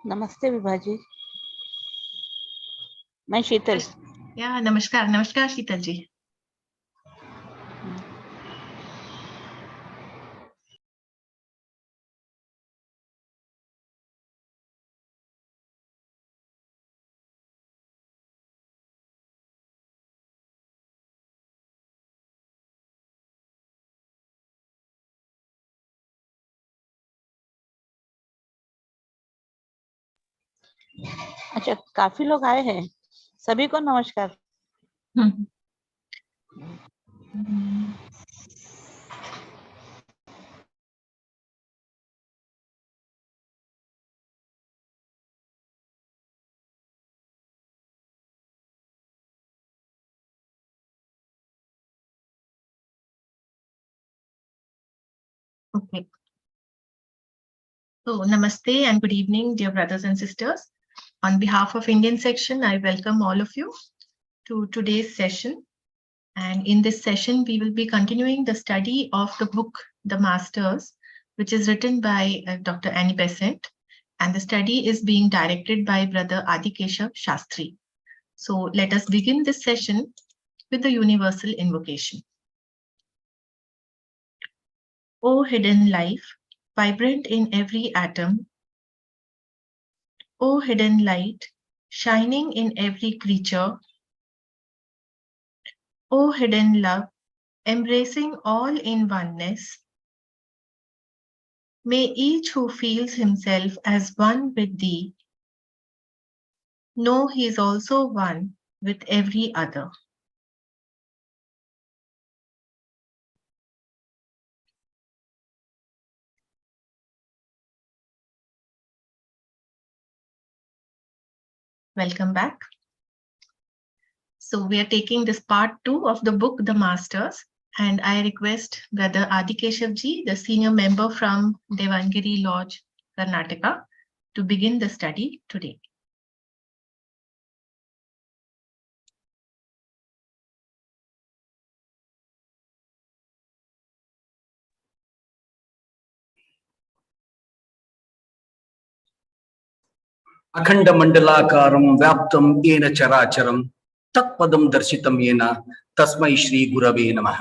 नमस्ते विभाजी, मैं शीतल। या नमस्कार नमस्कार शीतल जी। अच्छा, काफी लोग आए हैं, सभी को नमस्कार। Okay. So, namaste and good evening, dear brothers and sisters. On behalf of Indian section, I welcome all of you to today's session. And in this session, we will be continuing the study of the book, The Masters, which is written by Dr. Besant. And the study is being directed by Brother Keshav Shastri. So let us begin this session with the universal invocation. O hidden life, vibrant in every atom, O hidden light, shining in every creature, O hidden love, embracing all in oneness, may each who feels himself as one with thee know he is also one with every other. Welcome back. So we are taking this part 2 of the book, The Masters, and I request Brother Keshav ji, the senior member from Devangiri Lodge, Karnataka, to begin the study today. अखंड मंडलाकारं व्याप्तं येन चराचरं तत्पदं दर्शितं येन तस्मै श्री गुरवे नमः.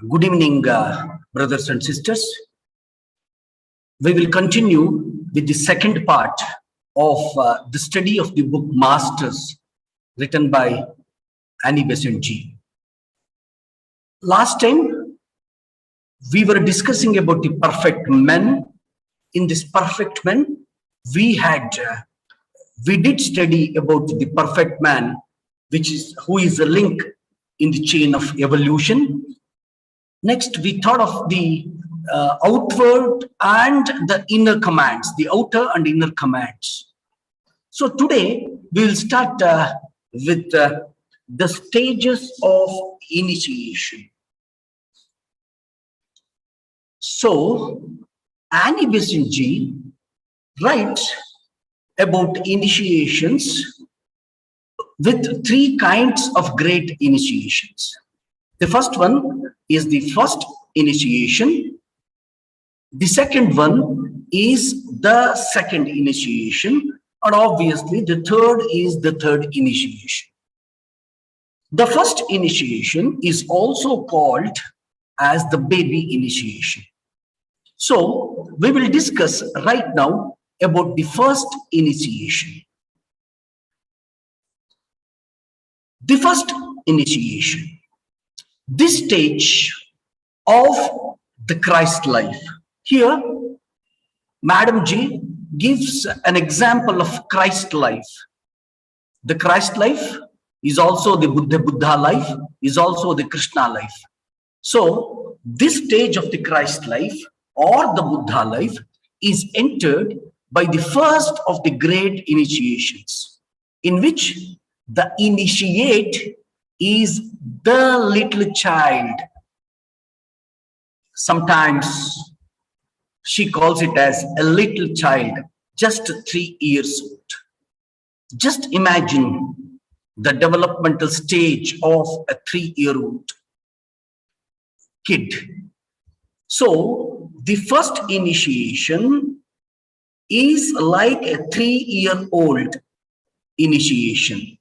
Good evening, brothers and sisters. We will continue with the second part of the study of the book Masters, written by Besant ji. Last time we were discussing about the perfect men. In this perfect men, we did study about the perfect man, who is a link in the chain of evolution. Next, we thought of the outward and the inner commands, the outer and inner commands. So today we will start with the stages of initiation. So Besant ji writes about initiations with three kinds of great initiations. The first one is the first initiation. The second one is the second initiation. And obviously the third is the third initiation. The first initiation is also called as the baby initiation. So we will discuss right now about the first initiation. The first initiation, this stage of the Christ life. Here, Madam G gives an example of Christ life. The Christ life is also the Buddha life, is also the Krishna life. So this stage of the Christ life or the Buddha life is entered by the first of the great initiations, in which the initiate is the little child. Sometimes she calls it as a little child, just 3 years old. Just imagine the developmental stage of a 3-year-old kid. So the first initiation is like a 3-year-old initiation.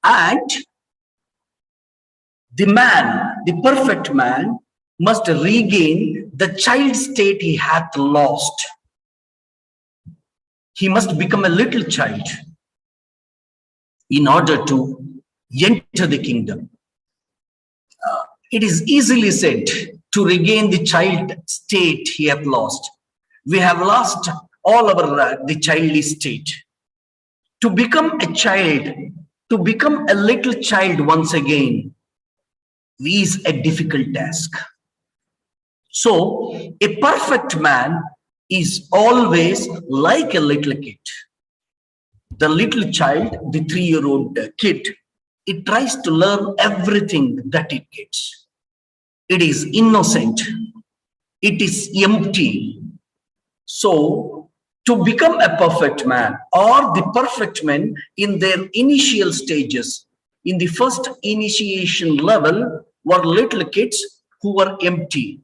And the man, the perfect man, must regain the child state he hath lost. He must become a little child in order to enter the kingdom. It is easily said to regain the child state he hath lost. We have lost all our the childly state. To become a child, to become a little child once again is a difficult task. So a perfect man is always like a little kid. The little child, the 3-year-old kid, it tries to learn everything that it gets. It is innocent. It is empty. So to become a perfect man or the perfect men in their initial stages, in the first initiation level, were little kids who were empty.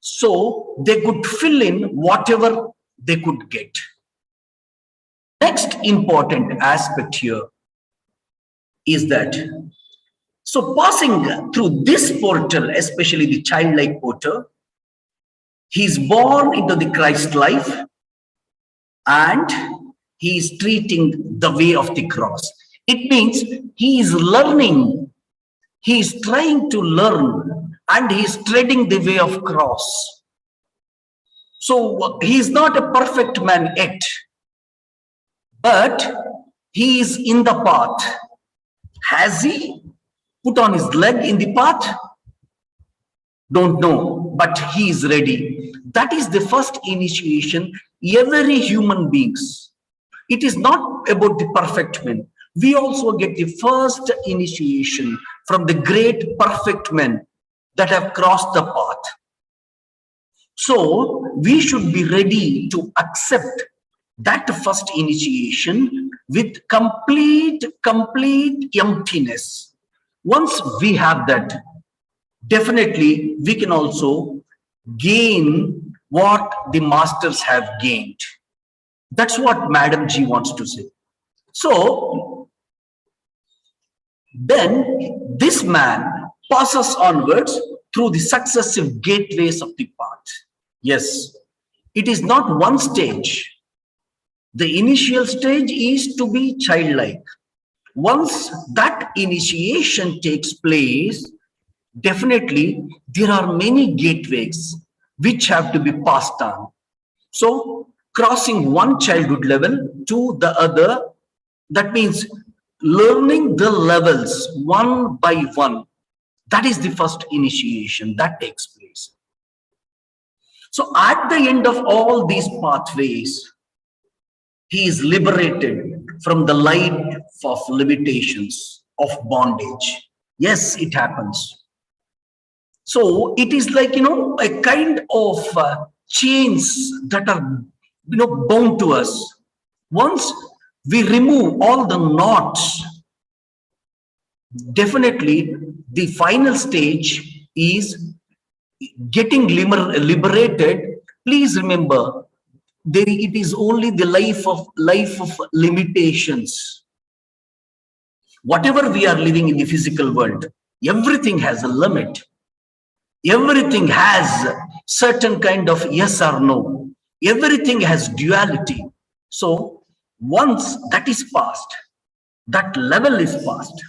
So they could fill in whatever they could get. Next important aspect here is that, so passing through this portal, especially the childlike portal, he is born into the Christ life and he is treating the way of the cross. It means he is learning, he is trying to learn, and he is treading the way of cross. So he is not a perfect man yet, but he is in the path. Has he put on his leg in the path? Don't know, but he is ready. That is the first initiation every human beings. It is not about the perfect men. We also get the first initiation from the great perfect men that have crossed the path. So we should be ready to accept that first initiation with complete emptiness. Once we have that, definitely we can also gain what the masters have gained. That's what Madam G wants to say. So then this man passes onwards through the successive gateways of the path. Yes, it is not one stage. The initial stage is to be childlike. Once that initiation takes place, definitely there are many gateways which have to be passed on. So crossing one childhood level to the other, that means learning the levels one by one. That is the first initiation that takes place. So at the end of all these pathways, he is liberated from the life of limitations, of bondage. Yes, it happens. So it is like, a kind of chains that are, bound to us. Once we remove all the knots, definitely the final stage is getting liberated. Please remember, it is only the life of limitations. Whatever we are living in the physical world, everything has a limit. Everything has certain kind of yes or no. Everything has duality. So once that is passed, that level is passed,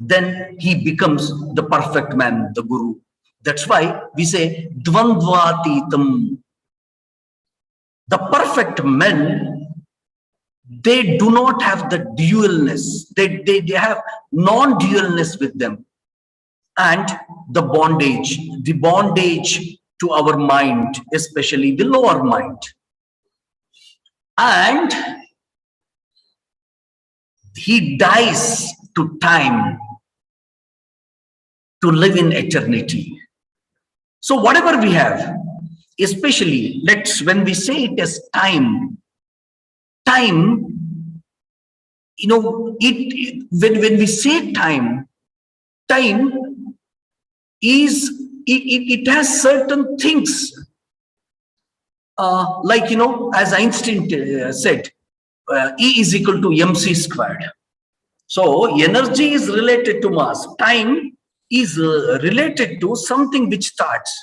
then he becomes the perfect man, the guru. That's why we say dvandvatitam. The perfect men, they do not have the dualness. They have non-dualness with them. And the bondage to our mind, especially the lower mind. And he dies to time to live in eternity. So whatever we have, especially when we say it as time, when we say time is, it has certain things like, as Einstein said, E is equal to mc squared. So energy is related to mass. Time is related to something which starts.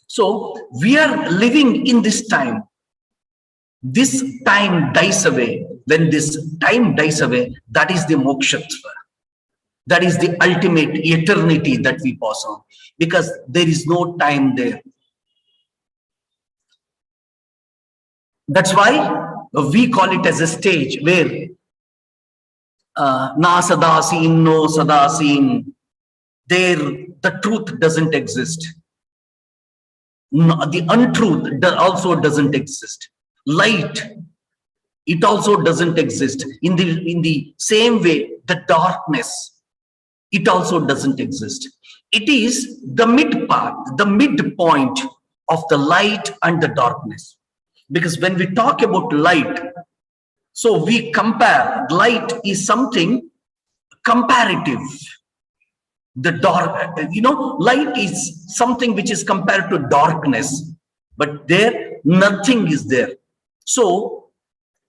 So we are living in this time. This time dies away. When this time dies away, that is the mokshatva. That is the ultimate eternity that we pass on, because there is no time there. That's why we call it as a stage where na sadasin, no sadasin, there the truth doesn't exist. No, the untruth also doesn't exist. Light, it also doesn't exist. In the same way, the darkness, it also doesn't exist. It is the mid part, the midpoint of the light and the darkness. Because when we talk about light, so we compare, light is something comparative. The dark, light is something which is compared to darkness, but there nothing is there. So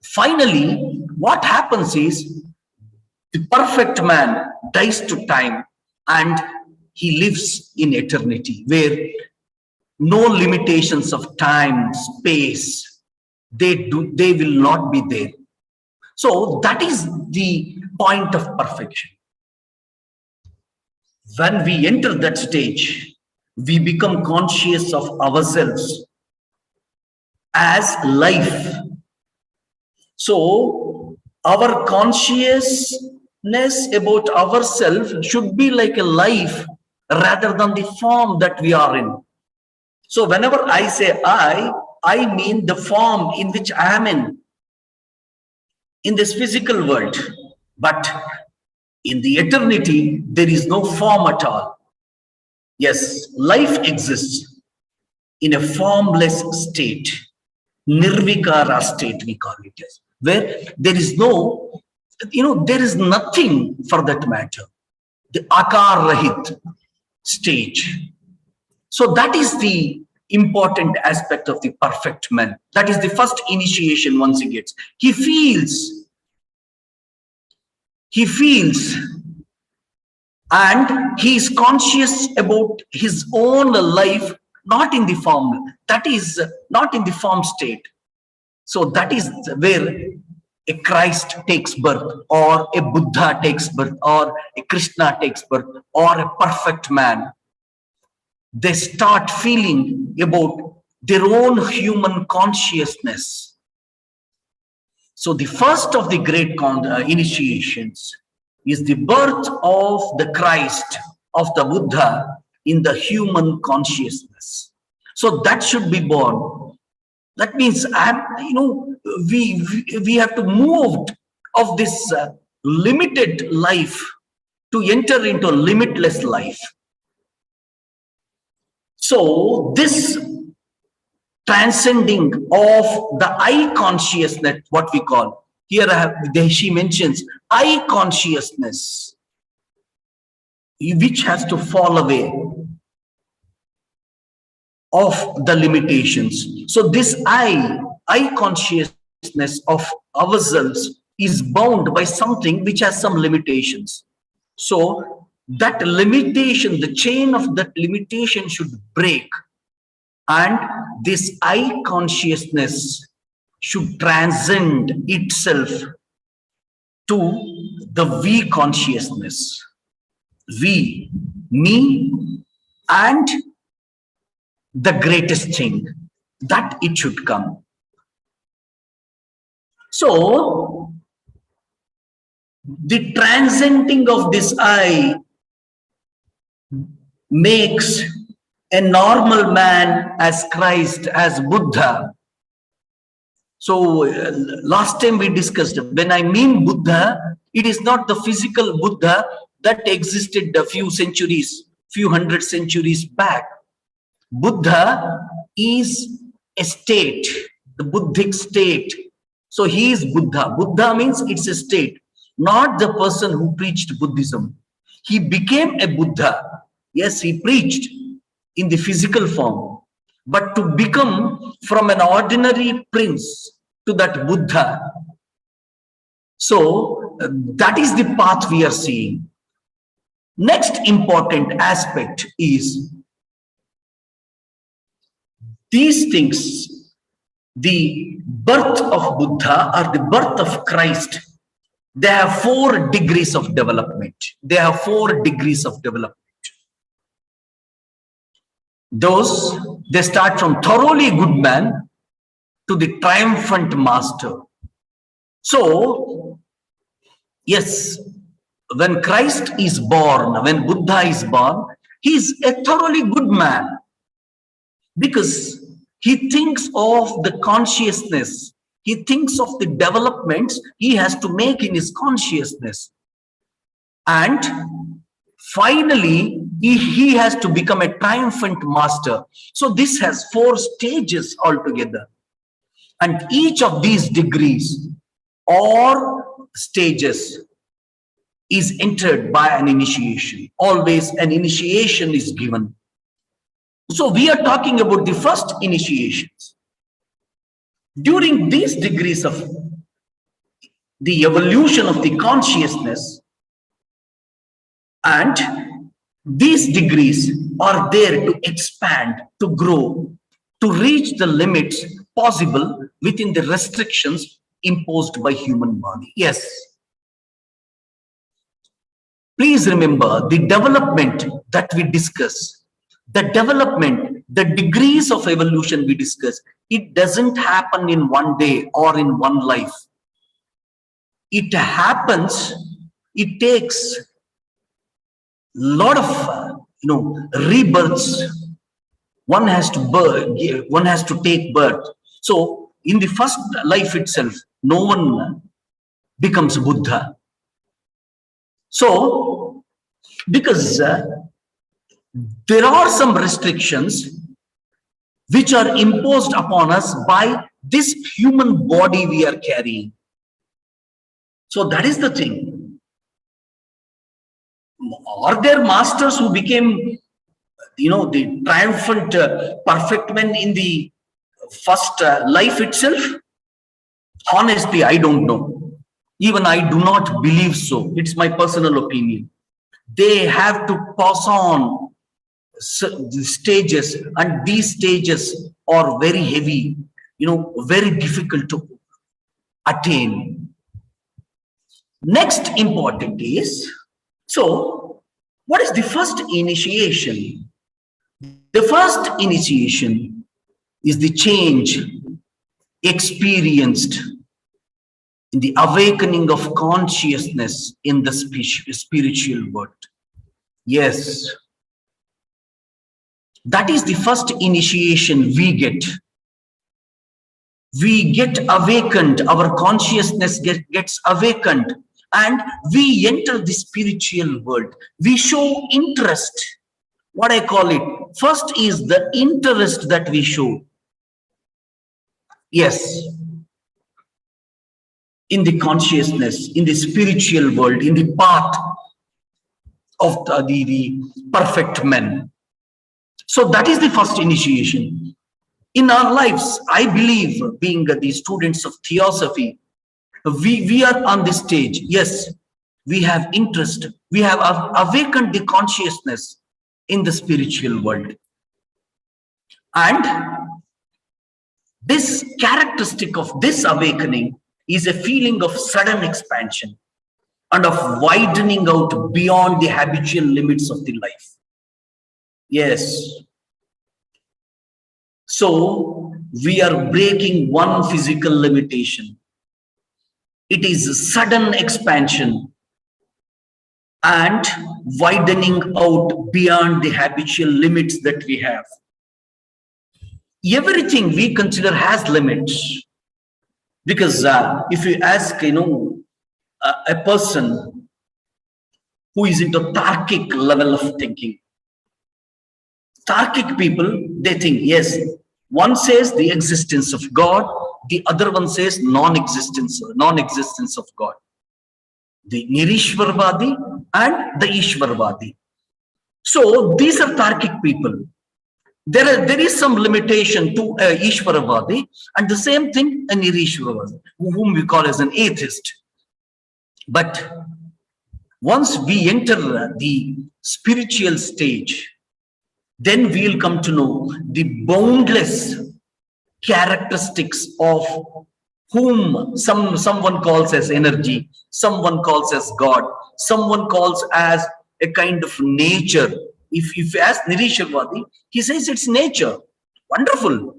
finally, what happens is the perfect man dies to time and he lives in eternity, where no limitations of time, space, they will not be there. So that is the point of perfection. When we enter that stage, we become conscious of ourselves as life. So our consciousness about ourselves should be like a life rather than the form that we are in. So whenever I say I mean the form in which I am in this physical world. But in the eternity, there is no form at all. Yes, life exists in a formless state, nirvikara state we call it, where there is no, there is nothing for that matter, the akar rahit stage. So that is the important aspect of the perfect man. That is the first initiation once he gets. He feels and he is conscious about his own life, not in the form, that is not in the form state. So that is where a Christ takes birth, or a Buddha takes birth, or a Krishna takes birth, or a perfect man. They start feeling about their own human consciousness. So the first of the great initiations is the birth of the Christ, of the Buddha in the human consciousness. So that should be born. That means, we have to move of this limited life to enter into a limitless life. So this transcending of the I consciousness, what we call, here she mentions I consciousness, which has to fall away of the limitations. So this I consciousness of ourselves is bound by something which has some limitations. So that limitation, the chain of that limitation should break, and this I consciousness should transcend itself to the we consciousness. We, me, and the greatest thing, that it should come. So the transcending of this I makes a normal man as Christ, as Buddha. So last time we discussed, when I mean Buddha, it is not the physical Buddha that existed a few hundred centuries back. Buddha is a state, the Buddhic state. So he is Buddha. Buddha means it's a state, not the person who preached Buddhism. He became a Buddha. Yes, he preached in the physical form, But to become from an ordinary prince to that Buddha, so that is the path we are seeing. Next important aspect is these things, the birth of Buddha or the birth of Christ, they have 4 degrees of development. They have 4 degrees of development. Those, they start from thoroughly good man to the triumphant master. So, yes, when Christ is born, when Buddha is born, he is a thoroughly good man because he thinks of the consciousness. He thinks of the developments he has to make in his consciousness. And finally, he has to become a triumphant master. So this has 4 stages altogether. And each of these degrees or stages is entered by an initiation. Always an initiation is given. So we are talking about the first initiations. During these degrees of the evolution of the consciousness, and these degrees are there to expand, to grow, to reach the limits possible within the restrictions imposed by human body. Yes. Please remember the development that we discuss, the development, the degrees of evolution we discuss, it doesn't happen in one day or in one life. It happens, it takes a lot of rebirths. One has to take birth. So in the first life itself, no one becomes Buddha. So because there are some restrictions which are imposed upon us by this human body we are carrying. So that is the thing. Are there masters who became, the triumphant, perfect men in the first life itself? Honestly, I don't know. Even I do not believe so. It's my personal opinion. They have to pass on the stages, and these stages are very heavy, very difficult to attain. Next important is, so what is the first initiation? The first initiation is the change experienced in the awakening of consciousness in the spiritual world. Yes. That is the first initiation we get. We get awakened, our consciousness gets awakened, and we enter the spiritual world. We show interest. What I call it, first is the interest that we show. Yes. In the consciousness, in the spiritual world, in the path of the perfect men. So that is the first initiation. In our lives, I believe, being the students of theosophy, we are on this stage. Yes, we have interest. We have awakened the consciousness in the spiritual world. And this characteristic of this awakening is a feeling of sudden expansion and of widening out beyond the habitual limits of the life. Yes. So we are breaking one physical limitation. It is a sudden expansion and widening out beyond the habitual limits that we have. Everything we consider has limits. Because if you ask, a person who is into Tarkic level of thinking, Tarkic people, they think, yes, one says the existence of God, the other one says non-existence of God. The Nirishwarvadi and the Ishwarvadi. So these are Tarkic people. there is some limitation to Ishvaravadi, and the same thing an Nirishvaravadi, whom we call as an atheist. But once we enter the spiritual stage, then we will come to know the boundless characteristics of whom someone calls as energy, someone calls as God, someone calls as a kind of nature. If you ask Nirishwarvadi, he says it's nature. Wonderful.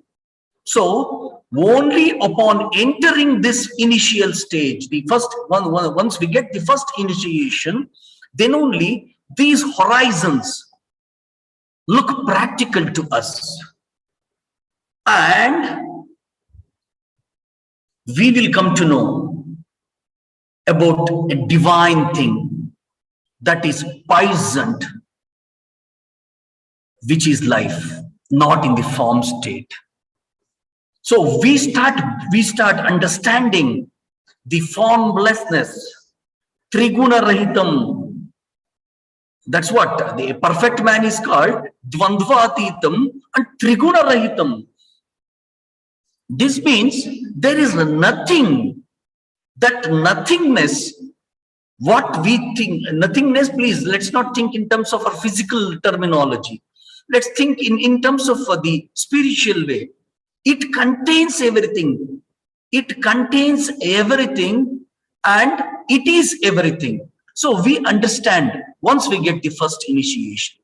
So only upon entering this initial stage, the first one, once we get the first initiation, then only these horizons look practical to us, and we will come to know about a divine thing that is poisoned, which is life, not in the form state. So we start understanding the formlessness, triguna rahitam. That's what the perfect man is called, dvandvatitam and triguna rahitam. This means there is nothing, that nothingness, what we think, nothingness, please, let's not think in terms of our physical terminology. Let's think in terms of the spiritual way. It contains everything. It contains everything and it is everything. So we understand once we get the first initiation.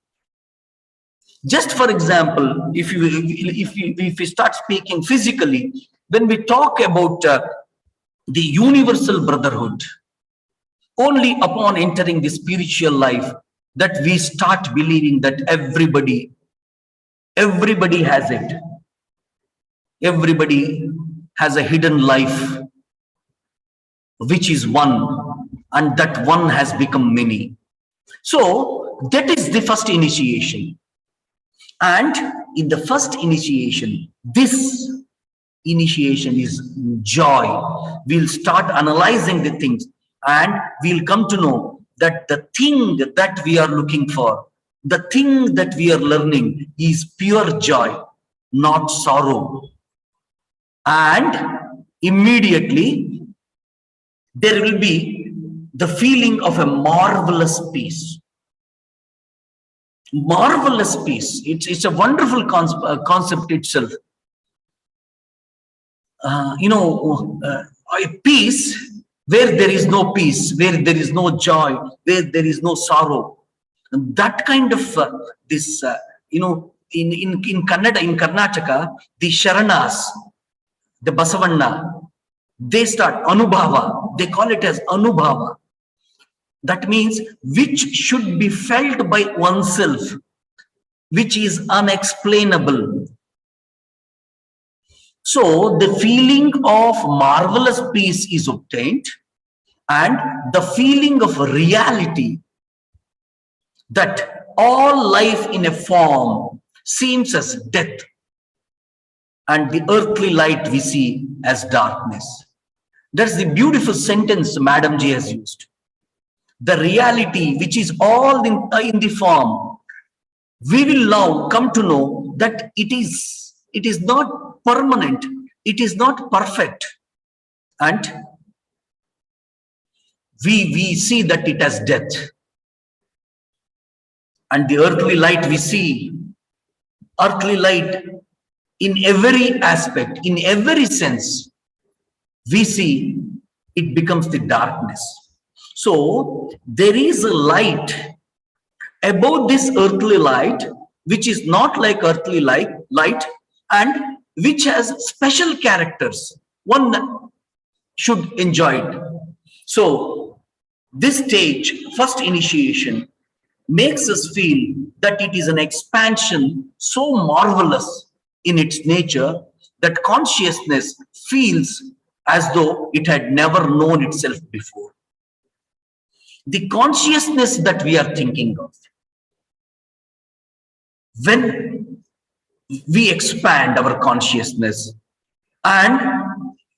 Just for example, if we start speaking physically, when we talk about the universal brotherhood, only upon entering the spiritual life that we start believing that everybody has it. Everybody has a hidden life, which is one, and that one has become many. So that is the first initiation. And in the first initiation, this initiation is joy. We'll start analyzing the things and we'll come to know that the thing that we are looking for, the thing that we are learning is pure joy, not sorrow. And immediately there will be the feeling of a marvelous peace. Marvelous peace. It's a wonderful concept itself. A peace where there is no peace, where there is no joy, where there is no sorrow. And that kind of in Kannada, in Karnataka, the Sharanas, the Basavanna, they start Anubhava. They call it as Anubhava. That means which should be felt by oneself, which is unexplainable. So the feeling of marvelous peace is obtained, and the feeling of reality that all life in a form seems as death, and the earthly light we see as darkness. That's the beautiful sentence Madam Ji has used. The reality which is all in the form, we will now come to know that it is not permanent, it is not perfect, and we see that it has death. And the earthly light we see, earthly light in every aspect, in every sense, we see it becomes the darkness. So there is a light above this earthly light, which is not like earthly light, and which has special characters. One should enjoy it. So this stage, first initiation, makes us feel that it is an expansion so marvelous in its nature that consciousness feels as though it had never known itself before. The consciousness that we are thinking of, when we expand our consciousness, and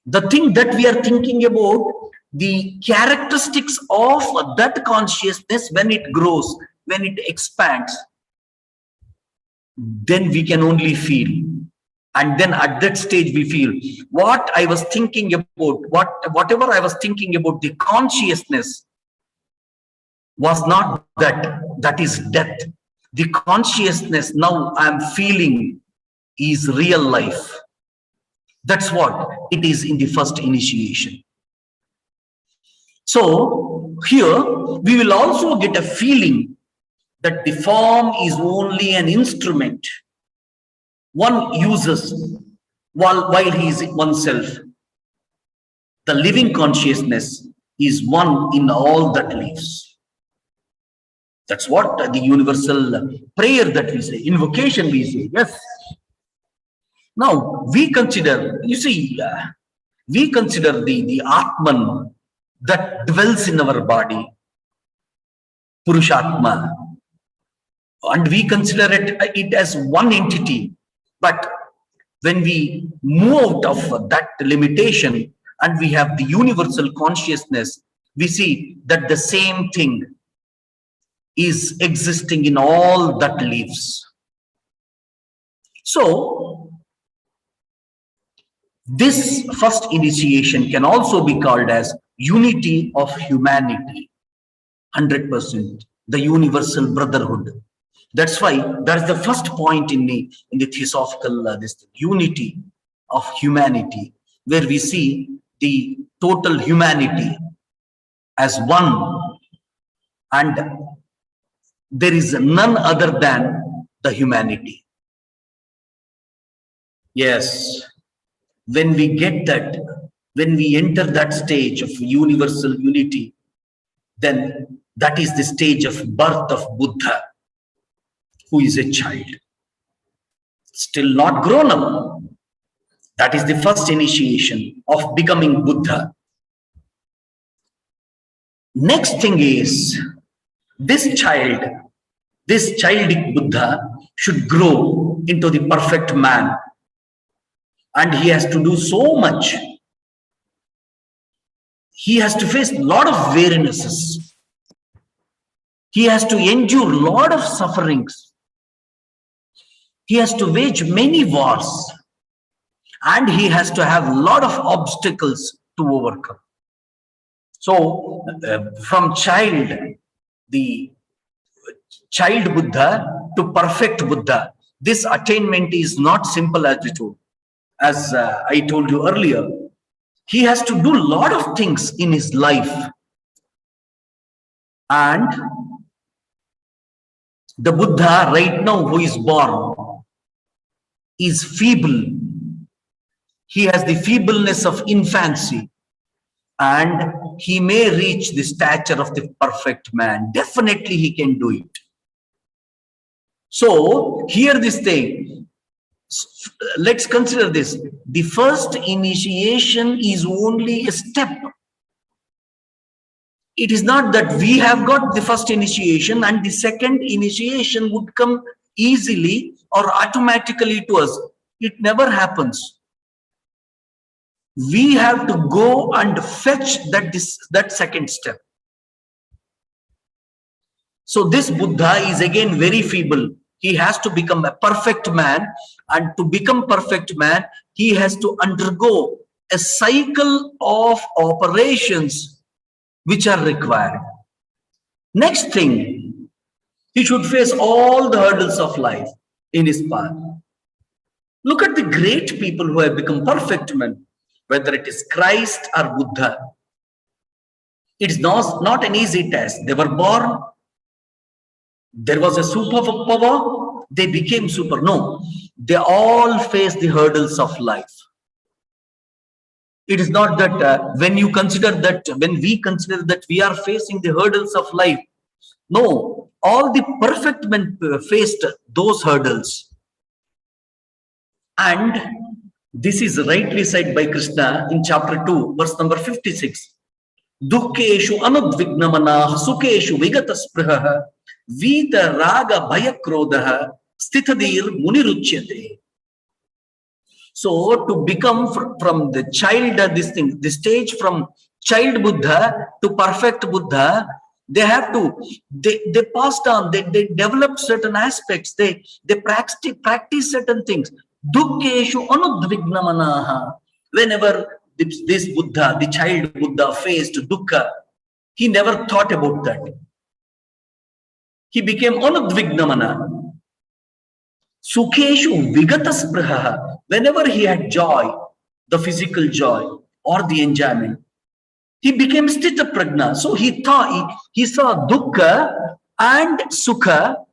the thing that we are thinking about, the characteristics of that consciousness when it grows, when it expands, then we can only feel. And then at that stage we feel what I was thinking about, whatever I was thinking about, the consciousness was not that. That is death. The consciousness now I am feeling is real life. That's what it is in the first initiation. So here we will also get a feeling that the form is only an instrument one uses while he is oneself. The living consciousness is one in all that lives. That's what the universal prayer that we say, invocation we say, yes. Now we consider, you see, we consider the Atman that dwells in our body, Purushatma, and we consider it as one entity. But when we move out of that limitation and we have the universal consciousness, we see that the same thing is existing in all that lives. So this first initiation can also be called as unity of humanity, 100%, the universal brotherhood. That's why that's the first point in the theosophical this unity of humanity, where we see the total humanity as one, and there is none other than the humanity. Yes, when we get that, when we enter that stage of universal unity, then that is the stage of birth of Buddha, who is a child, still not grown up. That is the first initiation of becoming Buddha. Next thing is, this childic Buddha should grow into the perfect man, and he has to do so much. He has to face a lot of wearinesses. He has to endure a lot of sufferings. He has to wage many wars, and he has to have a lot of obstacles to overcome. So from the child Buddha to perfect Buddha, this attainment is not simple as I told you earlier. He has to do a lot of things in his life, and the Buddha right now who is born is feeble. He has the feebleness of infancy, and he may reach the stature of the perfect man. Definitely he can do it. So here this thing, let's consider this. The first initiation is only a step. It is not that we have got the first initiation and the second initiation would come easily or automatically to us. It never happens. We have to go and fetch that second step. So this Buddha is again very feeble. He has to become a perfect man, and to become perfect man, he has to undergo a cycle of operations which are required. Next thing, he should face all the hurdles of life in his path. Look at the great people who have become perfect men, whether it is Christ or Buddha. It is not an easy task. They were born, there was a superpower, they became super. No, they all face the hurdles of life. It is not that when we consider that we are facing the hurdles of life. No, all the perfect men faced those hurdles. And this is rightly said by Krishna in chapter 2, verse number 56. Dukkeshu anudvignamana sukeshu vigataspruha vita raga bhayakrodha stithadir muniruchyate. So to become from the child, the stage from child Buddha to perfect Buddha, They have to, they passed on, they developed certain aspects, they practice certain things. Dukkeshu anudvignamanaha. Whenever this Buddha, the child Buddha, faced dukkha, he never thought about that. He became anudvignamana. Sukheshu vigataspraha. Whenever he had joy, the physical joy or the enjoyment, he became sthita prajna. So he thought, he saw dukkha and sukha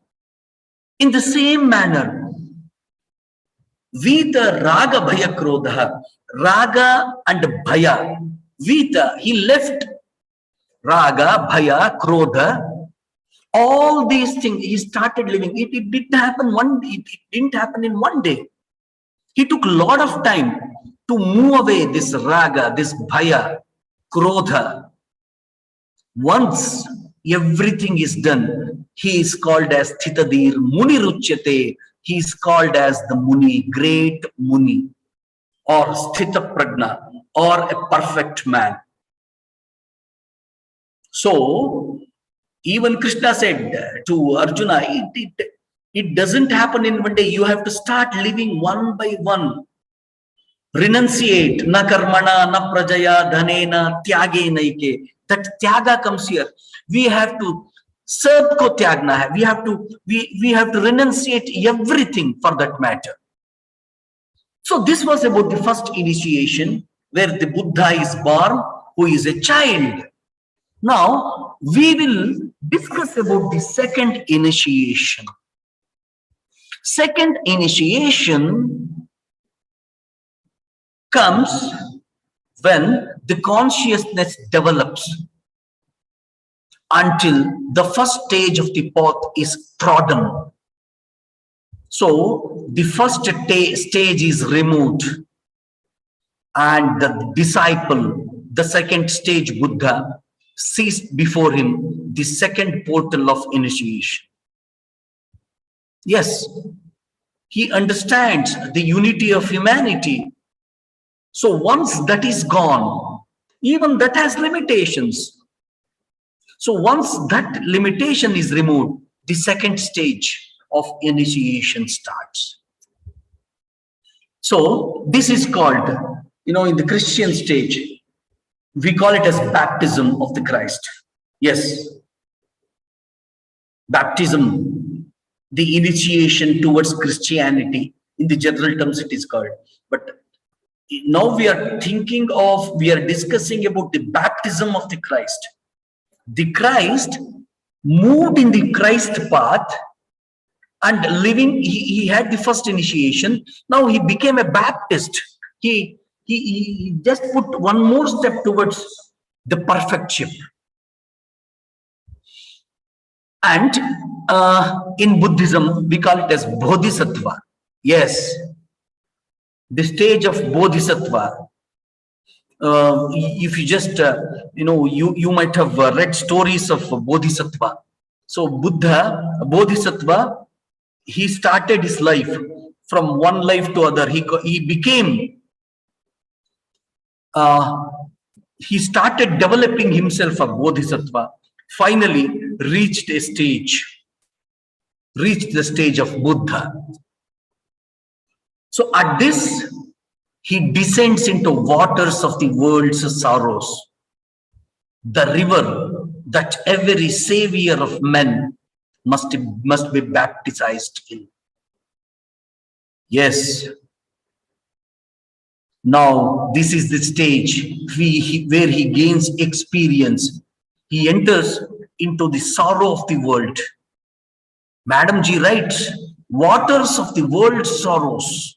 in the same manner. Vita raga bhaya krodha. Raga and bhaya. Vita, he left raga, bhaya, krodha. All these things he started living. It didn't happen it didn't happen in one day. He took a lot of time to move away this raga, this bhaya, krodha. Once everything is done, he is called as Thitadir Muni Ruchyate. He is called as the Muni, great Muni, or Sthita Prajna, or a perfect man. So even Krishna said to Arjuna, it doesn't happen in one day. You have to start living one by one. Renunciate. Na karmana, na prajaya, dhanena, tyage naike. That tyaga comes here. We have to sab ko tyagna hai. We have to renunciate everything for that matter. So this was about the first initiation, where the Buddha is born, who is a child. Now we will discuss about the second initiation. Second initiation comes when the consciousness develops until the first stage of the path is trodden. So the first stage is removed, and the disciple, the second stage Buddha, sees before him the second portal of initiation. Yes, he understands the unity of humanity. So once that is gone, even that has limitations. So once that limitation is removed, the second stage of initiation starts. So this is called, in the Christian stage, we call it as baptism of the Christ. Yes, baptism, the initiation towards Christianity, in the general terms it is called. But now we are discussing about the baptism of the Christ. The Christ moved in the Christ path and living, he had the first initiation. Now he became a Baptist. He just put one more step towards the perfectship. And in Buddhism, we call it as Bodhisattva. Yes, the stage of Bodhisattva. If you just, you might have read stories of Bodhisattva. So Bodhisattva, he started his life from one life to other. He became, he started developing himself a Bodhisattva, finally reached the stage of Buddha. So at this, he descends into waters of the world's sorrows, the river that every savior of men must be baptized in. Yes. Now this is the stage where he gains experience. He enters into the sorrow of the world. Madam Ji writes, waters of the world's sorrows.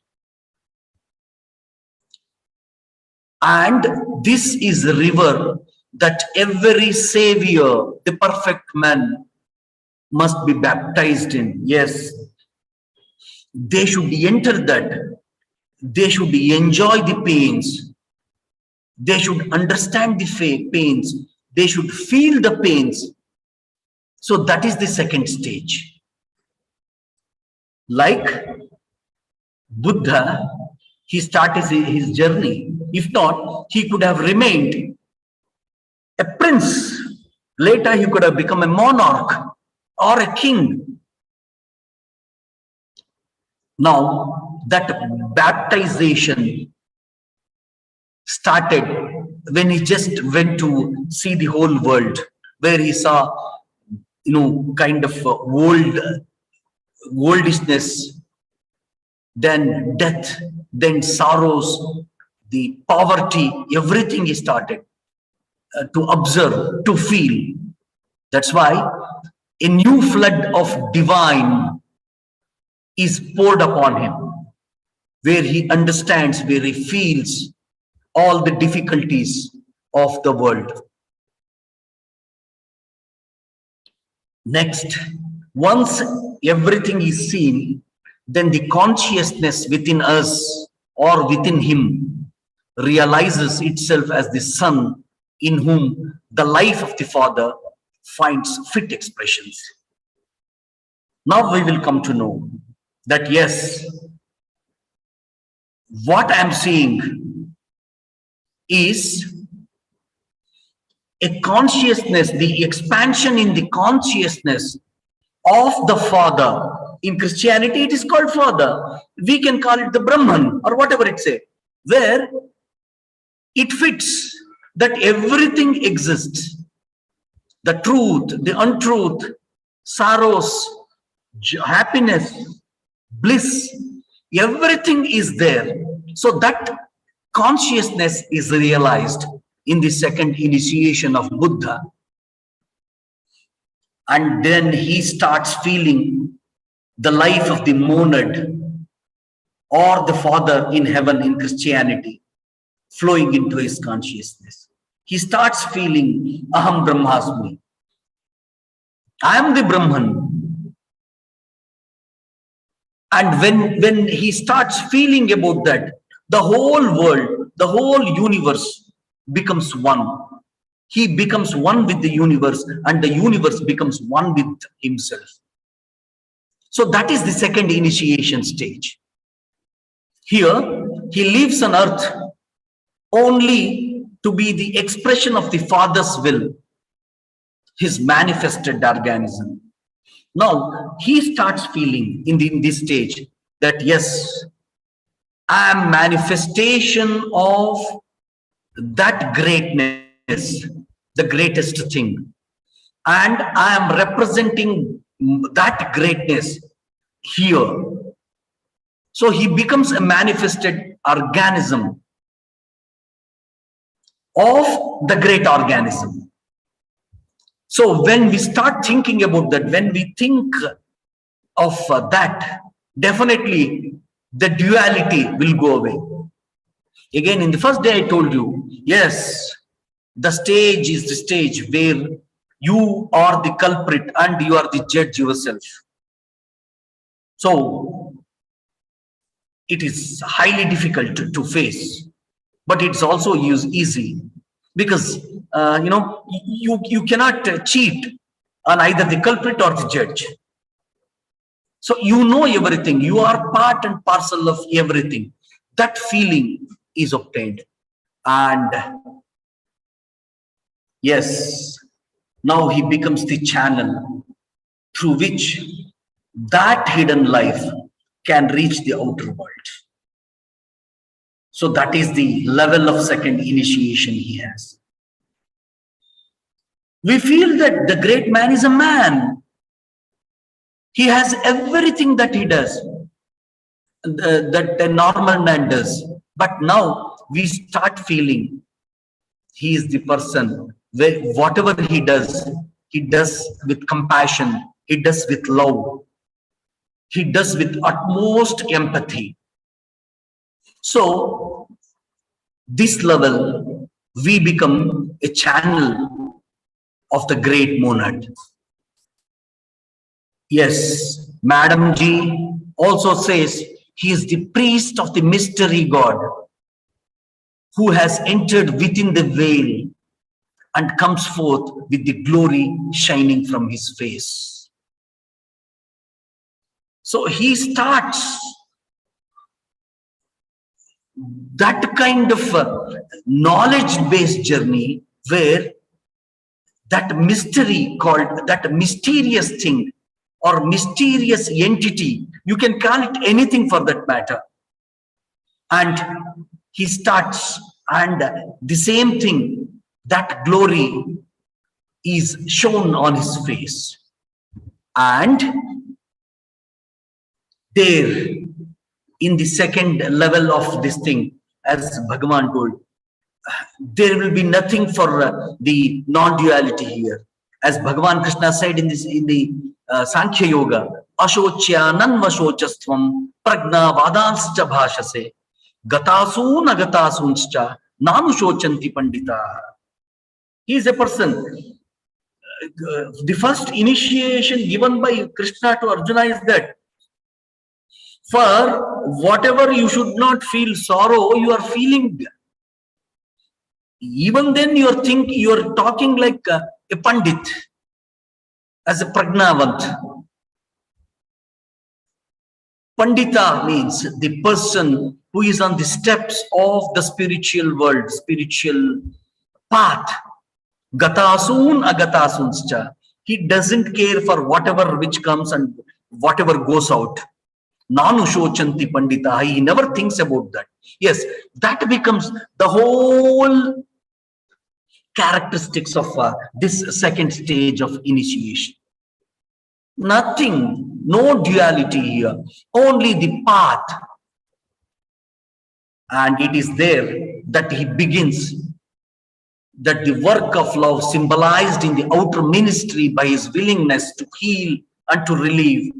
And this is a river that every savior, the perfect man, must be baptized in. Yes, they should enter that. They should enjoy the pains. They should understand the pains. They should feel the pains. So that is the second stage. Like Buddha, he started his journey. If not, he could have remained a prince Later, he could have become a monarch or a king. Now, that baptization started when he just went to see the whole world, where he saw, kind of worldishness, then death, then sorrows, the poverty, everything he started to observe, to feel. That's why a new flood of divine is poured upon him, where he understands, where he feels all the difficulties of the world. Next, once everything is seen, then the consciousness within us or within him realizes itself as the Son, in whom the life of the Father finds fit expressions. Now we will come to know that yes, what I am seeing is a consciousness, the expansion in the consciousness of the Father. In Christianity, it is called Father. We can call it the Brahman or whatever it say, where it fits that everything exists. The truth, the untruth, sorrows, happiness, bliss, everything is there. So that consciousness is realized in the second initiation of Buddha. And then he starts feeling the life of the monad or the Father in heaven in Christianity flowing into his consciousness. He starts feeling Aham Brahmasmi. I am the Brahman. And when he starts feeling about that, the whole world, the whole universe becomes one. He becomes one with the universe, and the universe becomes one with himself. So that is the second initiation stage. Here, he lives on earth only to be the expression of the Father's will, his manifested organism. Now, he starts feeling in this stage that yes, I am manifestation of that greatness, the greatest thing. And I am representing that greatness here. So he becomes a manifested organism of the great organism. So when we start thinking about that, when we think of that, definitely the duality will go away. Again, in the first day I told you, yes, the stage is the stage where you are the culprit and you are the judge yourself. So it is highly difficult to face, but it's also easy because you cannot cheat on either the culprit or the judge. So you know everything, you are part and parcel of everything. That feeling is obtained, and yes, now he becomes the channel through which that hidden life can reach the outer world. So that is the level of second initiation he has. We feel that the great man is a man. He has everything that he does, that a normal man does. But now we start feeling he is the person where whatever he does with compassion, he does with love, he does with utmost empathy. So this level, we become a channel of the great monad. Yes, Madam G also says he is the priest of the mystery God who has entered within the veil and comes forth with the glory shining from his face. So he starts that kind of knowledge-based journey where that mystery called, that mysterious thing or mysterious entity, you can call it anything for that matter. And he starts, and the same thing, that glory is shown on his face. And there, in the second level of this thing, as Bhagavan told, there will be nothing for the non-duality here. As Bhagavan Krishna said in this, in the Sankhya Yoga, Ashocya nanvashocastvam pragna vadanscha bhashase gatasun agatasunscha nanushocanti pandita. He is a person. The first initiation given by Krishna to Arjuna is that for whatever you should not feel sorrow, you are feeling. Even then you are talking like a pandit, as a pragnavant. Pandita means the person who is on the steps of the spiritual world, spiritual path. Gatasun agatasunscha. He doesn't care for whatever which comes and whatever goes out. Nanushocanti pandita. He never thinks about that. Yes, that becomes the whole characteristics of this second stage of initiation. Nothing, no duality here, only the path. And it is there that he begins, that the work of love symbolized in the outer ministry by his willingness to heal and to relieve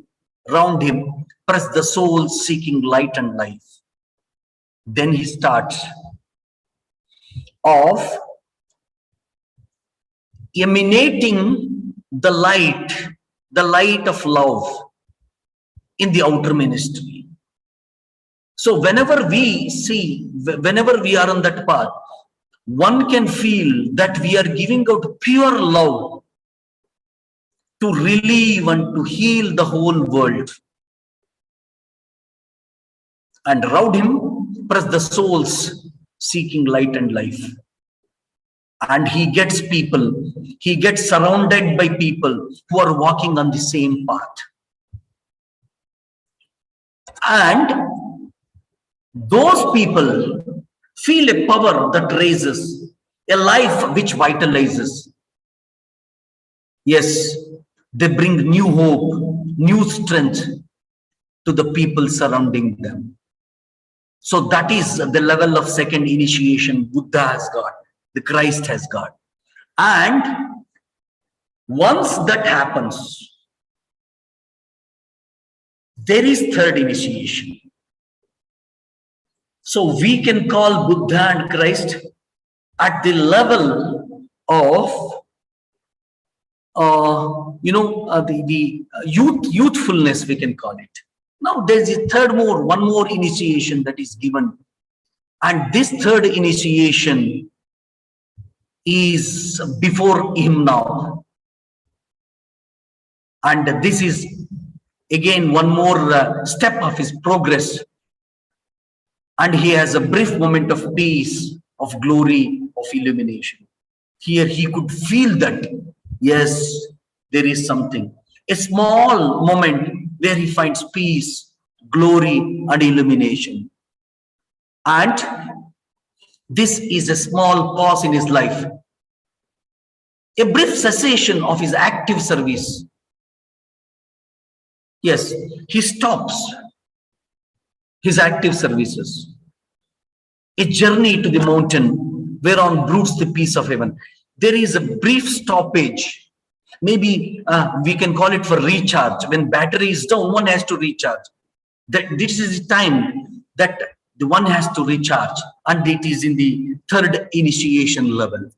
round him, press the soul seeking light and life. Then he starts off emanating the light of love in the outer ministry. So whenever we see, whenever we are on that path, one can feel that we are giving out pure love to relieve and to heal the whole world. And around him, press the souls seeking light and life. And he gets people, he gets surrounded by people who are walking on the same path. And those people feel a power that raises, a life which vitalizes. Yes, they bring new hope, new strength to the people surrounding them. So that is the level of second initiation Buddha has got, the Christ has got. And once that happens, there is third initiation. So we can call Buddha and Christ at the level of the youthfulness, we can call it. Now there's a one more initiation that is given, and this third initiation is before him now, and this is again one more step of his progress, and he has a brief moment of peace, of glory, of illumination. Here he could feel that yes, there is something, a small moment where he finds peace, glory, and illumination. And this is a small pause in his life, a brief cessation of his active service. Yes, he stops his active services. A journey to the mountain whereon broods the peace of heaven. There is a brief stoppage. Maybe we can call it for recharge. When battery is down, one has to recharge. This is the time that the one has to recharge, and it is in the third initiation level.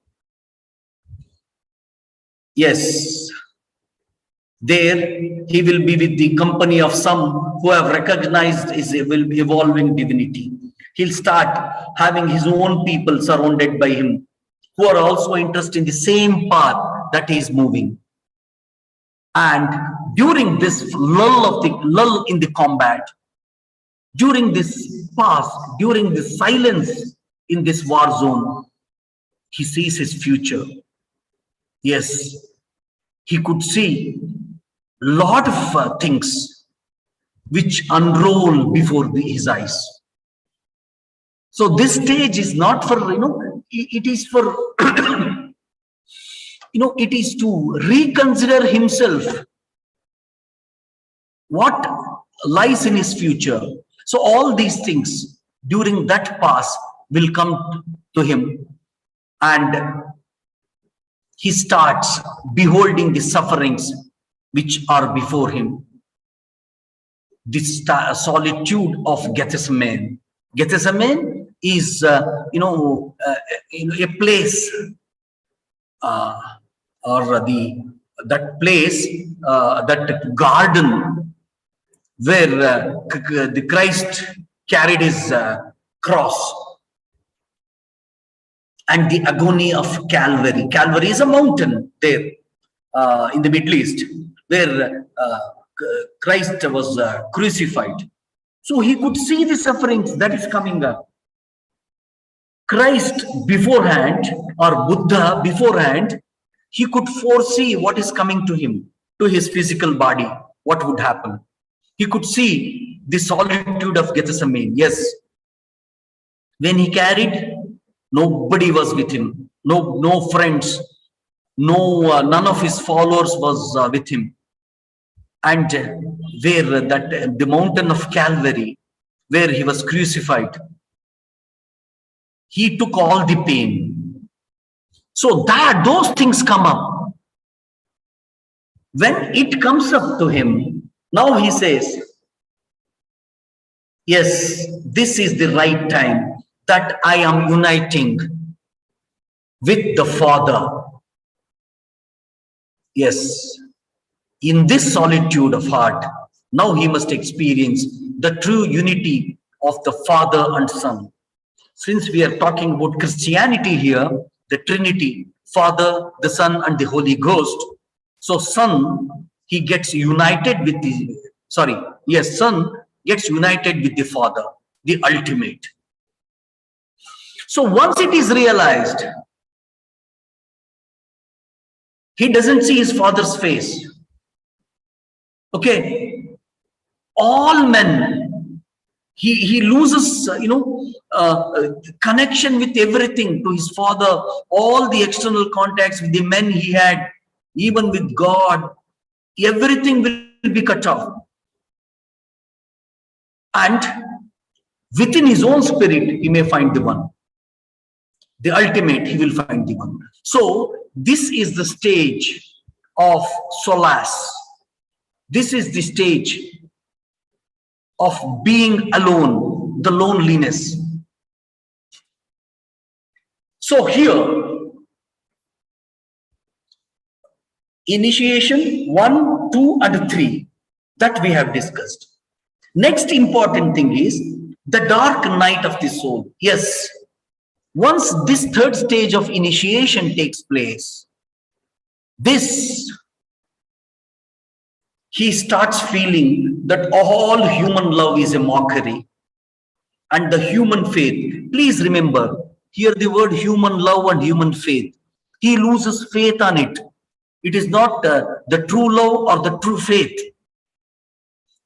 Yes, there he will be with the company of some who have recognized his evolving divinity. He'll start having his own people surrounded by him who are also interested in the same path that he is moving. And during this lull in the combat, during this pause, during the silence in this war zone, he sees his future. Yes, he could see lot of things which unroll before his eyes. So this stage is not for, it is for, it is to reconsider himself, what lies in his future. So all these things during that pass will come to him, and he starts beholding the sufferings which are before him. This solitude of Gethsemane. Gethsemane is, a place, or that place, that garden where the Christ carried his cross, and the agony of Calvary. Calvary is a mountain there in the Middle East where Christ was crucified. So he could see the sufferings that is coming up. Christ beforehand, or Buddha beforehand, he could foresee what is coming to him, to his physical body, what would happen. He could see the solitude of Gethsemane. Yes, when he carried, nobody was with him, no friends, none of his followers was with him. And where the mountain of Calvary, where he was crucified, he took all the pain. So that those things come up. When it comes up to him, now he says, yes, this is the right time that I am uniting with the Father. Yes, in this solitude of heart, now he must experience the true unity of the Father and Son. Since we are talking about Christianity here, the Trinity, Father, the Son, and the Holy Ghost. So Son, he gets united with the, Son gets united with the Father, the ultimate. So once it is realized, he doesn't see his Father's face. Okay, all men, he loses, connection with everything, to his Father, all the external contacts with the men he had, even with God, everything will be cut off. And within his own spirit, he may find the one. The ultimate, he will find the one. So this is the stage of solace. This is the stage of being alone, the loneliness. So here, initiation 1, 2, and 3, that we have discussed. Next important thing is the dark night of the soul. Yes, once this third stage of initiation takes place, he starts feeling that all human love is a mockery, and the human faith. Please remember, here the word human love and human faith. He loses faith on it. It is not the true love or the true faith.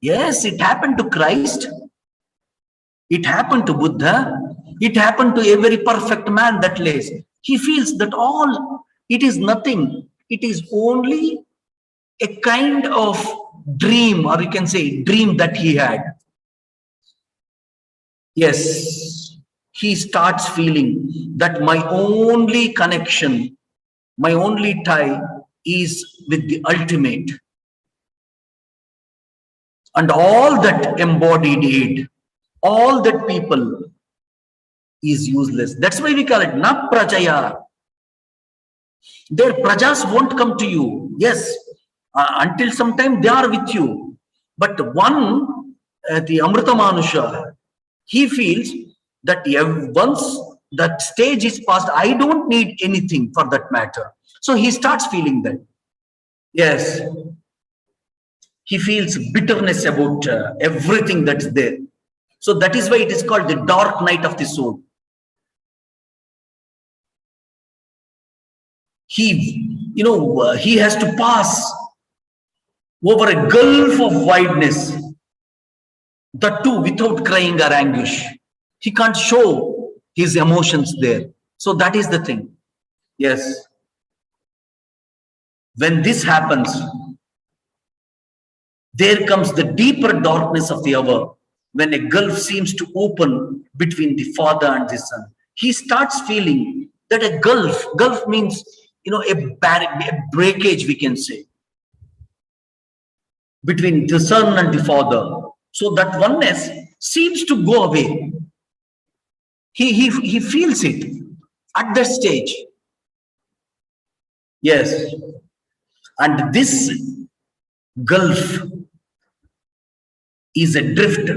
Yes, it happened to Christ. It happened to Buddha. It happened to every perfect man that lays. He feels that all, it is nothing. It is only a kind of dream, or you can say dream that he had. Yes, he starts feeling that my only connection, my only tie is with the ultimate. And all that embodied aid, all that people is useless. That's why we call it na prajaya. Their prajas won't come to you. Yes, until sometime they are with you. But one, the Amrita Manusha, he feels that once that stage is passed, I don't need anything for that matter. So he starts feeling that. Yes, he feels bitterness about everything that's there. So that is why it is called the dark night of the soul. he has to pass over a gulf of wideness, that too without crying or anguish. He can't show his emotions there. So that is the thing. Yes. When this happens, there comes the deeper darkness of the hour, when a gulf seems to open between the Father and the Son. He starts feeling that a gulf means, a breakage, we can say, between the Son and the Father. So that oneness seems to go away. He feels it at that stage. Yes. And this gulf is a drift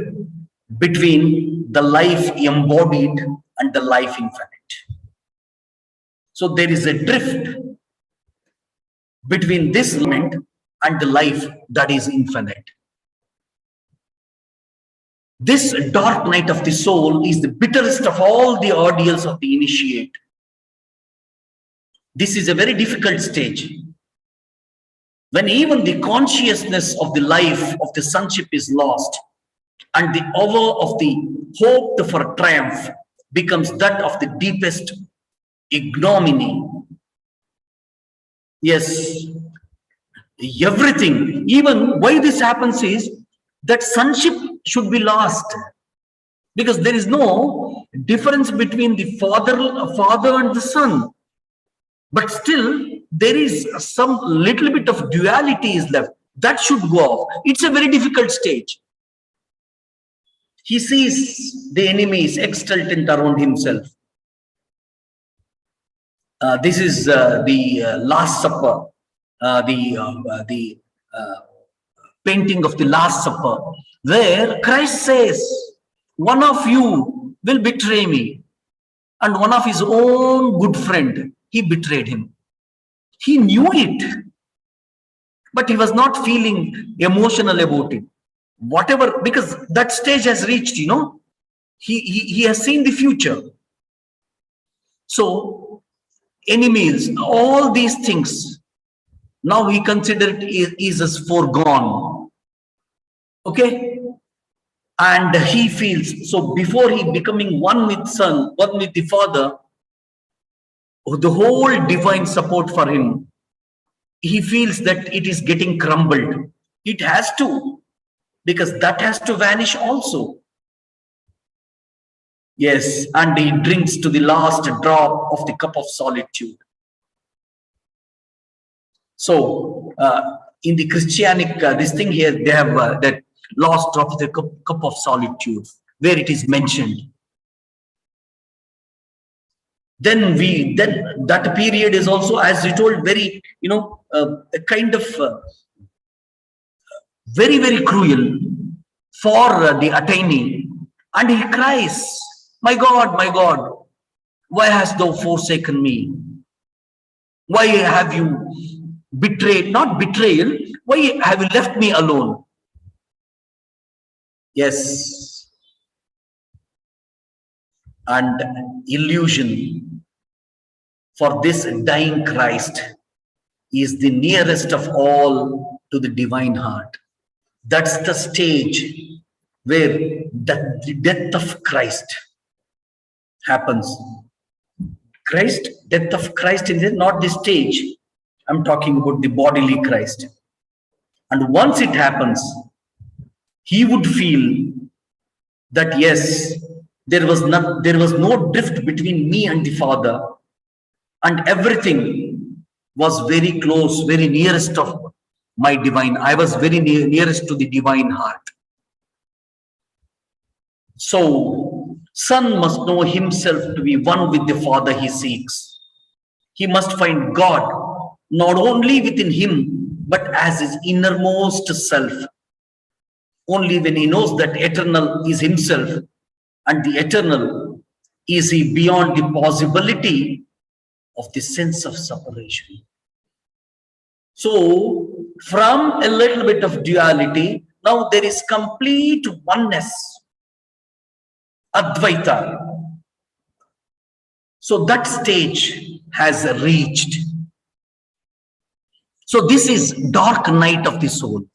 between the life embodied and the life infinite. So there is a drift between this moment and the life that is infinite. This dark night of the soul is the bitterest of all the ordeals of the initiate. This is a very difficult stage, when even the consciousness of the life of the sonship is lost, and the hour of the hope for triumph becomes that of the deepest ignominy. Yes, everything, even why this happens is that sonship should be lost, because there is no difference between the father and the son, but still there is some little bit of duality is left. That should go off. It's a very difficult stage. He sees the enemies exultant around himself. This is the Last Supper, the painting of the Last Supper, where Christ says, one of you will betray me, and one of his own good friend, he betrayed him. He knew it, but he was not feeling emotional about it. Whatever, because that stage has reached, he has seen the future. So enemies, all these things, now he considered is as foregone. Okay, and he feels, so before he becoming one with Son, one with the Father, the whole divine support for him, he feels that it is getting crumbled. It has to, because that has to vanish also. Yes, and he drinks to the last drop of the cup of solitude. So in the Christianic, this thing here, they have that last drop of the cup of solitude, where it is mentioned. Then that period is also, as you told, very, a kind of very, very cruel for the attainee. And he cries, my God, why hast thou forsaken me? Why have you betrayed, not betrayal, why have you left me alone? Yes. And illusion for this dying Christ is the nearest of all to the divine heart. That's the stage where the death of Christ happens. Death of Christ is not the stage. I'm talking about the bodily Christ. And once it happens, he would feel that yes, there was no drift between me and the Father, and everything was very close, very nearest of my divine. I was very nearest to the divine heart. So, Son must know himself to be one with the Father he seeks. He must find God not only within him, but as his innermost self. Only when he knows that eternal is himself, and the eternal is he beyond the possibility of the sense of separation. So, from a little bit of duality, now there is complete oneness, Advaita. So that stage has reached. So this is dark night of the soul.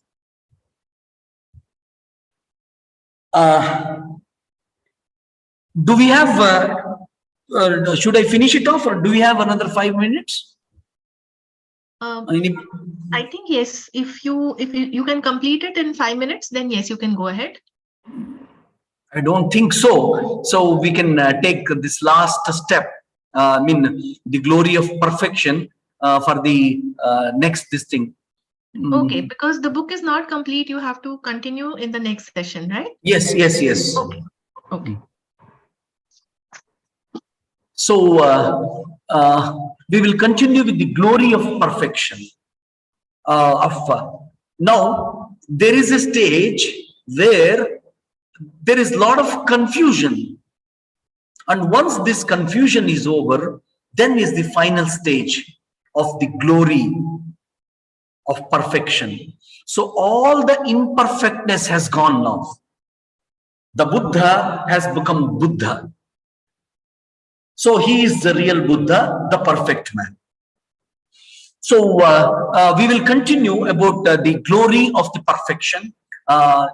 Do we have, should I finish it off, or do we have another 5 minutes? I think yes, if you can complete it in 5 minutes, then yes, you can go ahead. I don't think so. So we can take this last step, I mean, the glory of perfection for the next this thing. Okay, because the book is not complete, you have to continue in the next session, right? Yes, yes, yes. Okay. Okay. So we will continue with the glory of perfection. Now, there is a stage where there is a lot of confusion. And once this confusion is over, then is the final stage of the glory of perfection. So all the imperfectness has gone now. The Buddha has become Buddha. So he is the real Buddha, the perfect man. So we will continue about the glory of the perfection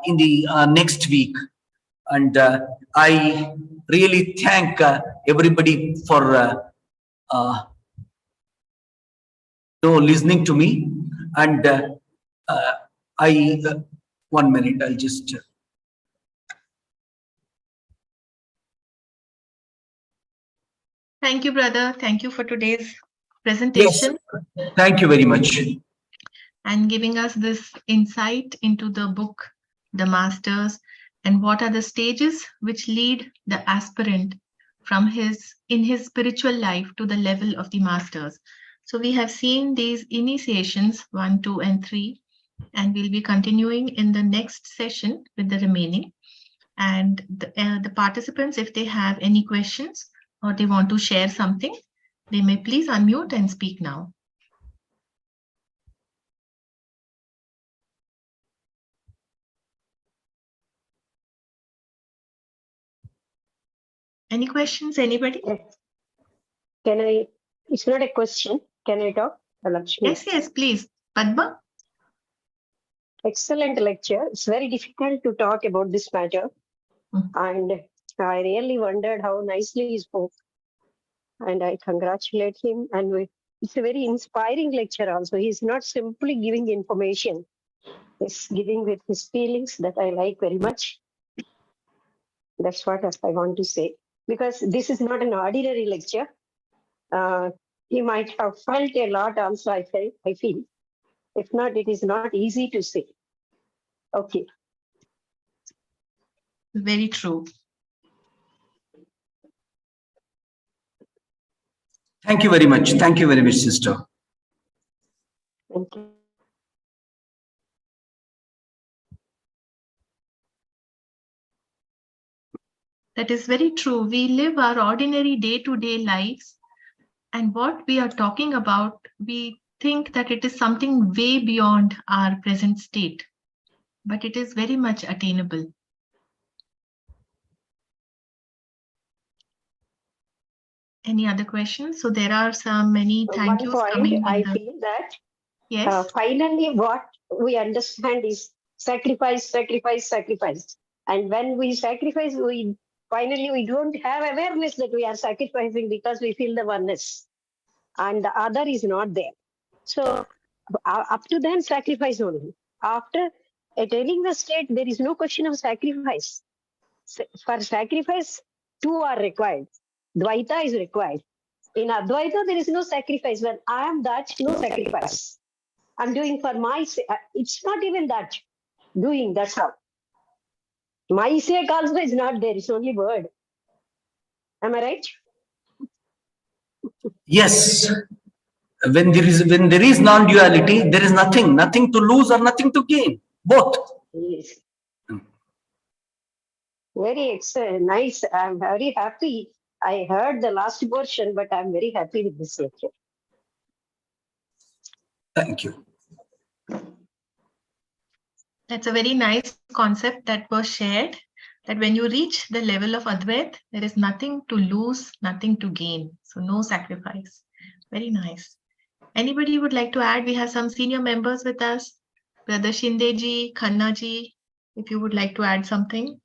in the next week. And I really thank everybody for listening to me. And I 1 minute, I'll just. Thank you, brother. Thank you for today's presentation. Yes. Thank you very much. And giving us this insight into the book, The Masters, and what are the stages which lead the aspirant from in his spiritual life to the level of the masters. So we have seen these initiations 1, 2, and 3, and we'll be continuing in the next session with the remaining. And the participants, if they have any questions or they want to share something, they may please unmute and speak now. Any questions, anybody? Can I, it's not a question, can I talk? Lakshmi. Yes, yes, please. Padma? Excellent lecture. It's very difficult to talk about this matter. And I really wondered how nicely he spoke. And I congratulate him. And it's a very inspiring lecture also. He's not simply giving information. He's giving with his feelings that I like very much. That's what I want to say. Because this is not an ordinary lecture. He might have felt a lot also, I feel. If not, it is not easy to say. Okay. Very true. Thank you very much. Thank you very much, sister. Thank you. That is very true. We live our ordinary day-to-day lives, and what we are talking about, we think that it is something way beyond our present state, but it is very much attainable. Any other questions? So there are many thank yous coming. I feel that yes. Finally what we understand is sacrifice, sacrifice, sacrifice. And when we sacrifice, finally we don't have awareness that we are sacrificing because we feel the oneness. And the other is not there. So up to then sacrifice only. After attaining the state, there is no question of sacrifice. For sacrifice, two are required. Dvaita is required. In Advaita, there is no sacrifice. When I am that, no sacrifice. I'm doing for my sake. It's not even that. Doing, that's all. My sake also is not there. It's only word. Am I right? Yes. When there is non-duality, there is nothing to lose or nothing to gain. Both. Yes. Very excellent. Nice. I'm very happy. I heard the last portion, but I'm very happy with this lecture. Thank you. That's a very nice concept that was shared, that when you reach the level of Advait, there is nothing to lose, nothing to gain. So no sacrifice. Very nice. Anybody would like to add? We have some senior members with us. Brother Shinde ji, Khanna ji, if you would like to add something.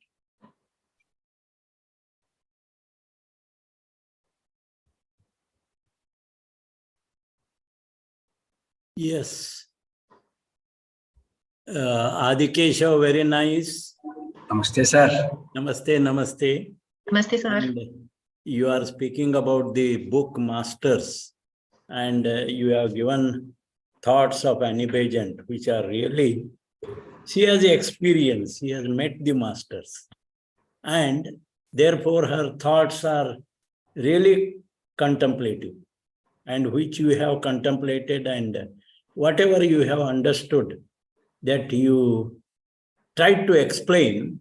Yes. Adi Keshav, very nice. Namaste, sir. Namaste, namaste. Namaste, sir. And you are speaking about the book Masters, and you have given thoughts of Annie Besant, which are really, she has experience, she has met the masters, and therefore her thoughts are really contemplative, and which you have contemplated, and whatever you have understood, that you tried to explain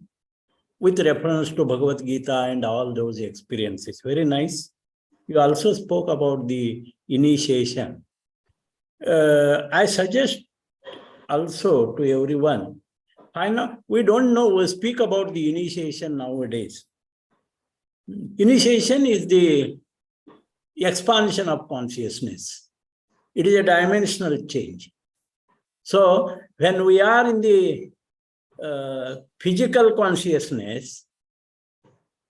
with reference to Bhagavad Gita and all those experiences. Very nice. You also spoke about the initiation. I suggest also to everyone, I know we don't know, we speak about the initiation nowadays. Initiation is the expansion of consciousness. It is a dimensional change. So when we are in the physical consciousness,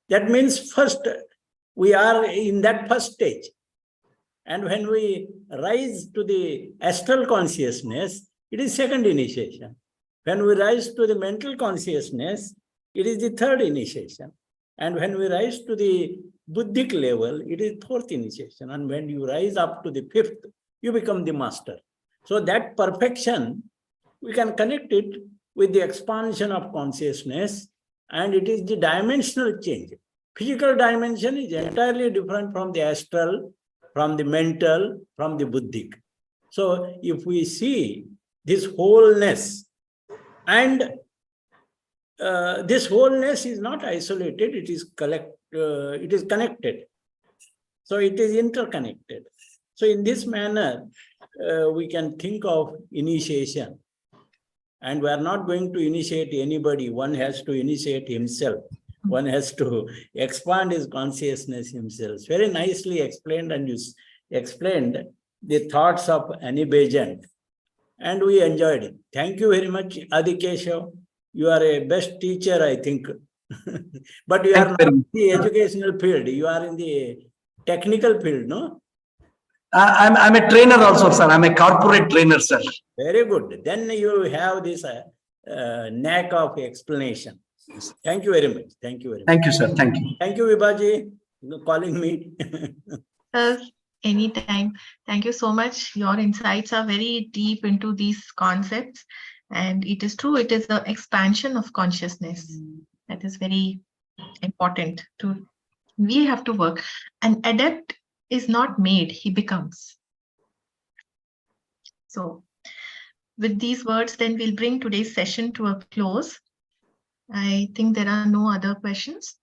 that means first we are in that first stage. And when we rise to the astral consciousness, it is second initiation. When we rise to the mental consciousness, it is the third initiation. And when we rise to the buddhic level, it is fourth initiation. And when you rise up to the fifth, you become the master. So that perfection, we can connect it with the expansion of consciousness, and it is the dimensional change. Physical dimension is entirely different from the astral, from the mental, from the buddhic. So if we see this wholeness, and this wholeness is not isolated, it is connected. So it is interconnected. So in this manner, we can think of initiation. And we are not going to initiate anybody. One has to initiate himself. One has to expand his consciousness himself. Very nicely explained, and you explained the thoughts of Annie Besant, and we enjoyed it. Thank you very much, Adi Keshav. You are a best teacher, I think. But you are not in the educational field. You are in the technical field, no? I'm a trainer also, sir. I'm a corporate trainer, sir. Very good. Then you have this knack of explanation. Thank you very much. Thank you very much. Thank you, sir. Thank you. Thank you, Vibhaji, calling me. Sir, anytime. Thank you so much. Your insights are very deep into these concepts. And it is true, it is the expansion of consciousness. That is very important. We have to work. An adept is not made, he becomes. So with these words, then we'll bring today's session to a close. I think there are no other questions.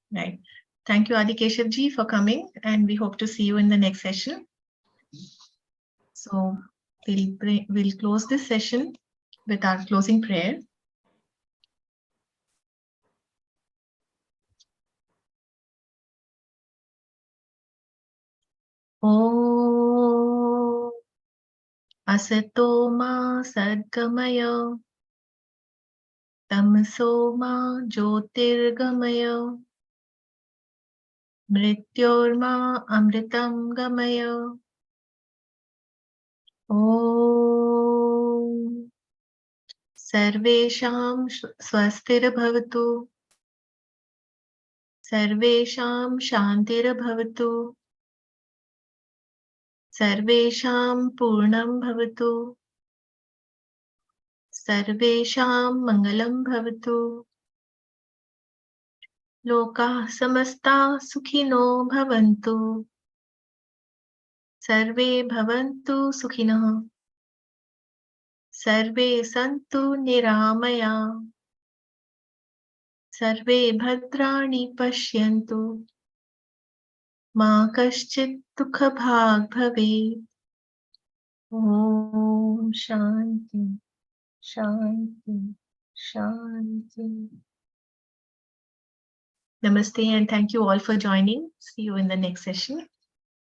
Right. Thank you, Adi Keshav ji, for coming, and we hope to see you in the next session. So we'll close this session with our closing prayer. Om Asato ma sadgamaya Tamaso ma jyotirgamaya Mrityorma amritam gamaya. Om Sarvesham swastirabhavatu Sarvesham shantirabhavatu Sarvesham purnam bhavatu Sarvesham mangalam bhavatu Lokah samasta sukhino bhavantu Sarve bhavantu sukhinah Sarve santu niramaya Sarve bhadrani pashyantu Ma kaschit dukha bhag bhavet. Om Shanti, Shanti, Shanti. Namaste and thank you all for joining. See you in the next session.